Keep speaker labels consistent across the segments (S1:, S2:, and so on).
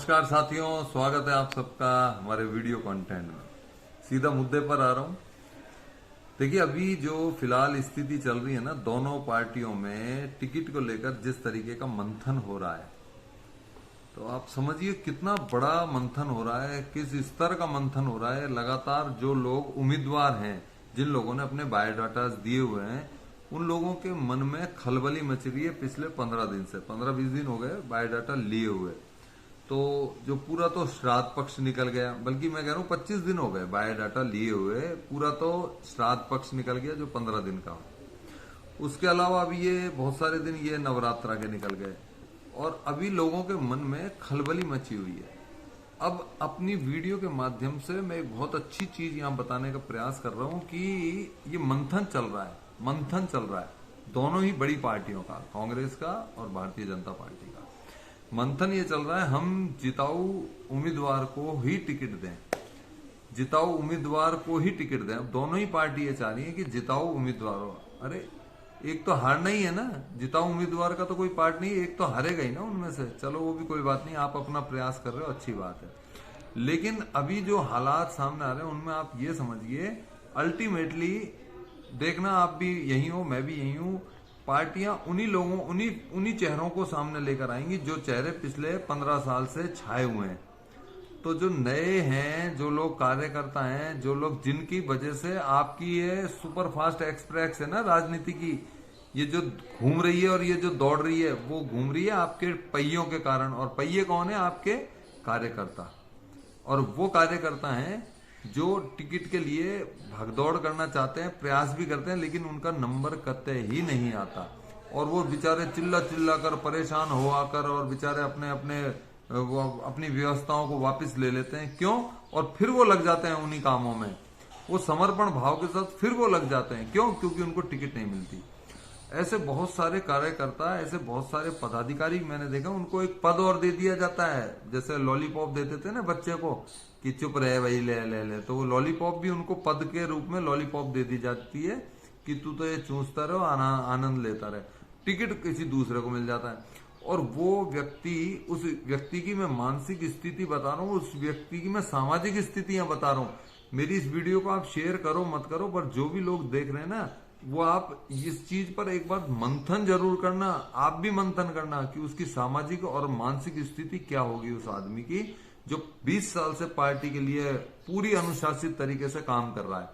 S1: नमस्कार साथियों, स्वागत है आप सबका हमारे वीडियो कंटेंट में। सीधा मुद्दे पर आ रहा हूं। देखिए, अभी जो फिलहाल स्थिति चल रही है ना, दोनों पार्टियों में टिकट को लेकर जिस तरीके का मंथन हो रहा है, तो आप समझिए कितना बड़ा मंथन हो रहा है, किस स्तर का मंथन हो रहा है। लगातार जो लोग उम्मीदवार हैं, जिन लोगों ने अपने बायोडाटा दिए हुए हैं, उन लोगों के मन में खलबली मच रही है। पिछले 15 दिन से 15-20 दिन हो गए बायोडाटा लिए हुए, तो जो पूरा तो श्राद्ध पक्ष निकल गया, बल्कि मैं कह रहा हूँ 25 दिन हो गए बायोडाटा लिए हुए, पूरा तो श्राद्ध पक्ष निकल गया जो 15 दिन का हो। उसके अलावा अभी ये बहुत सारे दिन ये नवरात्रा के निकल गए और अभी लोगों के मन में खलबली मची हुई है। अब अपनी वीडियो के माध्यम से मैं एक बहुत अच्छी चीज यहाँ बताने का प्रयास कर रहा हूँ कि ये मंथन चल रहा है, मंथन चल रहा है दोनों ही बड़ी पार्टियों का, कांग्रेस का और भारतीय जनता पार्टी का। मंथन ये चल रहा है, हम जिताऊ उम्मीदवार को ही टिकट दें, जिताऊ उम्मीदवार को ही टिकट दें। अब दोनों ही पार्टी ये चाह रही है कि जिताऊ उम्मीदवार हो। अरे एक तो हारना ही है ना, जिताऊ उम्मीदवार का तो कोई पार्ट नहीं, एक तो हारेगा ही ना उनमें से। चलो वो भी कोई बात नहीं, आप अपना प्रयास कर रहे हो, अच्छी बात है। लेकिन अभी जो हालात सामने आ रहे हैं उनमें आप ये समझिए, अल्टीमेटली देखना, आप भी यही हो, मैं भी यही हूं, पार्टियां उन्हीं लोगों उन्हीं चेहरों को सामने लेकर आएंगी जो चेहरे पिछले 15 साल से छाए हुए हैं। तो जो नए हैं, जो लोग कार्यकर्ता हैं, जो लोग जिनकी वजह से आपकी ये सुपर फास्ट एक्सप्रेस है ना राजनीति की, ये जो घूम रही है और ये जो दौड़ रही है, वो घूम रही है आपके पहियों के कारण। और पहिए कौन है? आपके कार्यकर्ता। और वो कार्यकर्ता हैं जो टिकट के लिए भगदौड़ करना चाहते हैं, प्रयास भी करते हैं, लेकिन उनका नंबर कतई ही नहीं आता। और वो बेचारे चिल्ला चिल्ला कर, परेशान हो आकर, और बेचारे अपने अपने अपनी व्यवस्थाओं को वापस ले लेते हैं। क्यों? और फिर वो लग जाते हैं उन्हीं कामों में, वो समर्पण भाव के साथ फिर वो लग जाते हैं। क्यों? क्योंकि उनको टिकट नहीं मिलती। ऐसे बहुत सारे कार्यकर्ता, ऐसे बहुत सारे पदाधिकारी मैंने देखा, उनको एक पद और दे दिया जाता है, जैसे लॉलीपॉप देते थे ना बच्चे को कि चुप रहे भाई, ले ले ले, तो वो लॉलीपॉप भी उनको पद के रूप में लॉलीपॉप दे दी जाती है कि तू तो ये चूसता रहो, आनंद लेता रहे। टिकट किसी दूसरे को मिल जाता है। और वो व्यक्ति, उस व्यक्ति की मैं मानसिक स्थिति बता रहा हूँ, उस व्यक्ति की मैं सामाजिक स्थितियां बता रहा हूँ। मेरी इस वीडियो को आप शेयर करो मत करो, पर जो भी लोग देख रहे हैं ना, वो आप इस चीज पर एक बार मंथन जरूर करना, आप भी मंथन करना कि उसकी सामाजिक और मानसिक स्थिति क्या होगी उस आदमी की जो 20 साल से पार्टी के लिए पूरी अनुशासित तरीके से काम कर रहा है।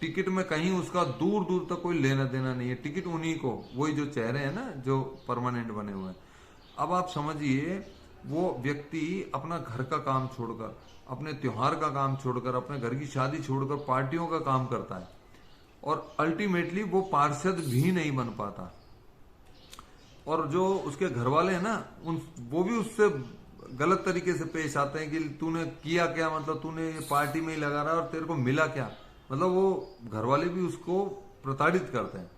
S1: टिकट में कहीं उसका दूर दूर तक कोई लेना देना नहीं है, टिकट उन्हीं को, वही जो चेहरे हैं ना जो परमानेंट बने हुए हैं। अब आप समझिए, वो व्यक्ति अपना घर का काम छोड़कर, अपने त्योहार का काम छोड़कर, अपने घर की शादी छोड़कर पार्टियों का काम करता है, और अल्टीमेटली वो पार्षद भी नहीं बन पाता। और जो उसके घर वाले हैं ना, वो भी उससे गलत तरीके से पेश आते हैं कि तूने किया क्या, मतलब तूने ये पार्टी में ही लगा रहा है और तेरे को मिला क्या। मतलब वो घर वाले भी उसको प्रताड़ित करते हैं।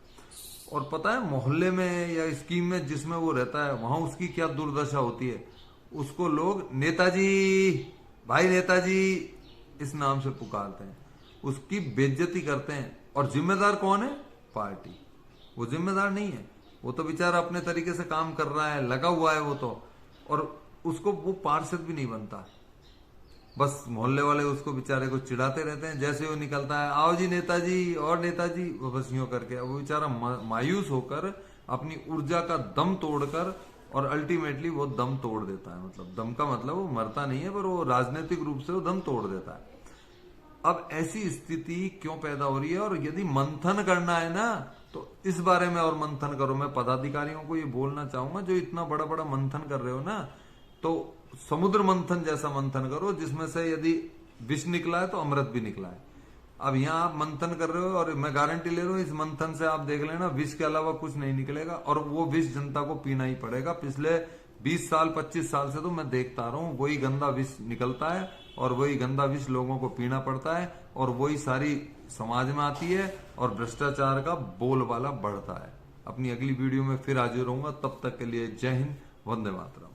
S1: और पता है, मोहल्ले में या स्कीम में जिसमें वो रहता है, वहां उसकी क्या दुर्दशा होती है। उसको लोग नेताजी, भाई नेताजी इस नाम से पुकारते हैं, उसकी बेइज्जती करते हैं। और जिम्मेदार कौन है? पार्टी। वो जिम्मेदार नहीं है, वो तो बेचारा अपने तरीके से काम कर रहा है, लगा हुआ है वो तो। और उसको वो पार्षद भी नहीं बनता, बस मोहल्ले वाले उसको बेचारे को चिढ़ाते रहते हैं। जैसे वो निकलता है, आओ जी नेताजी और नेताजी, वो बस यूं करके वो बेचारा मायूस होकर अपनी ऊर्जा का दम तोड़कर, और अल्टीमेटली वो दम तोड़ देता है। मतलब दम का मतलब वो मरता नहीं है, पर वो राजनीतिक रूप से वो दम तोड़ देता है। अब ऐसी स्थिति क्यों पैदा हो रही है? और यदि मंथन करना है ना, तो इस बारे में और मंथन करो। मैं पदाधिकारियों को ये बोलना चाहूंगा, जो इतना बड़ा बड़ा मंथन कर रहे हो ना, तो समुद्र मंथन जैसा मंथन करो, जिसमें से यदि विष निकला है तो अमृत भी निकला है। अब यहाँ आप मंथन कर रहे हो, और मैं गारंटी ले रहा हूँ इस मंथन से आप देख लेना, विष के अलावा कुछ नहीं निकलेगा, और वो विष जनता को पीना ही पड़ेगा। पिछले 20 साल 25 साल से तो मैं देखता आ रहा हूँ, वही गंदा विष निकलता है, और वही गंदा विष लोगों को पीना पड़ता है, और वही सारी समाज में आती है, और भ्रष्टाचार का बोलबाला बढ़ता है। अपनी अगली वीडियो में फिर हाजिर रहूंगा, तब तक के लिए जय हिंद, वंदे मातरम।